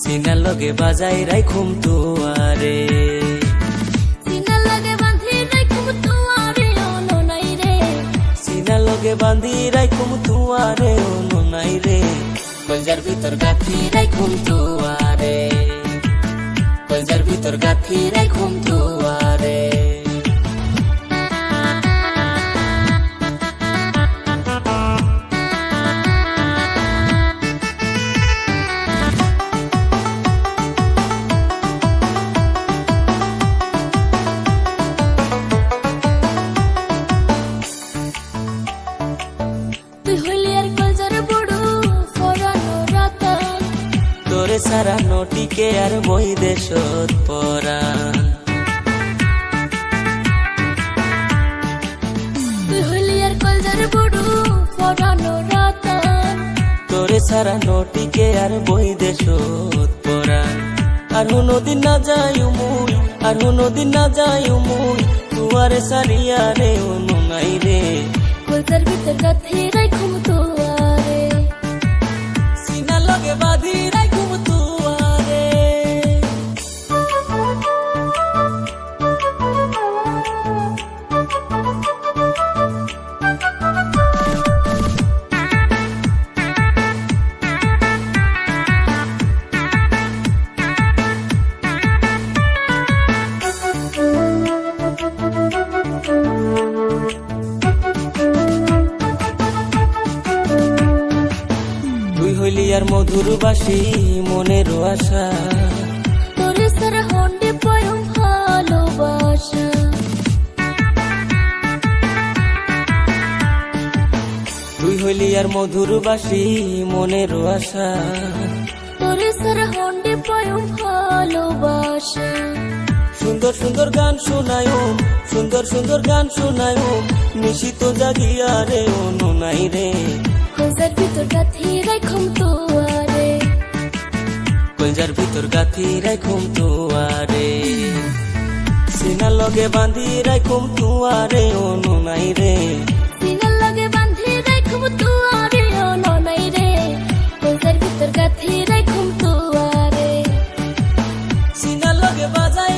সিনার লগে বাজাই রাইখুম তুয়ারে, সিনার লগে বাঁধি রাইখুম তুয়ারে অনো নাই রে, সিনার লগে বাঁধি রাইখুম তুয়ারে অনো নাই রে। কলজার ভিতর গাথি রাইখুম তুয়ারে, কলজার ভিতর গাথি রাইখুম তুয়ারে। তোরে সারা নটিকে আর বই দেশত পরাণ, তুই হইলি আর কলজার বড় পরানো রাতান, তোরে সারা নটিকে আর বই দেশত পরাণ। আর হুনোদিন না যাই মুই, আর হুনোদিন না যাই মুই, তুয়ারে সারিয়া রে অনো নাই রে। কলজার ভিতর গাথি রাইখুম তুয়ারে, সিনার লগে বাঁধি রাইখুম তুয়ারে। তুই হইলি আর মধুর বাসি মনের আশা, তোরে সারা হন্ডে পয়ম ভালোবাসা, তুই হইলি আর মধুর বাসি মনের আশা। তোরে সারা হন্ডে পয়ম ভালোবাসা, সুন্দর সুন্দর গান শোনায়ও, সুন্দর সুন্দর গান শোনায়ও, নিশিত জাগিয়া রে অনো নাই রে। কলজার ভিতর গাথি রাইখুম তুয়ারে, কলজার ভিতর গাথি রাইখুম তুয়ারে, সিনার লগে বাঁধি রাইখুম তুয়ারে অনো নাই রে। সিনার লগে বাঁধি রাইখুম তুয়ারে অনো নাই রে, কলজার ভিতর গাথি রাইখুম তুয়ারে, সিনার লগে বাজাই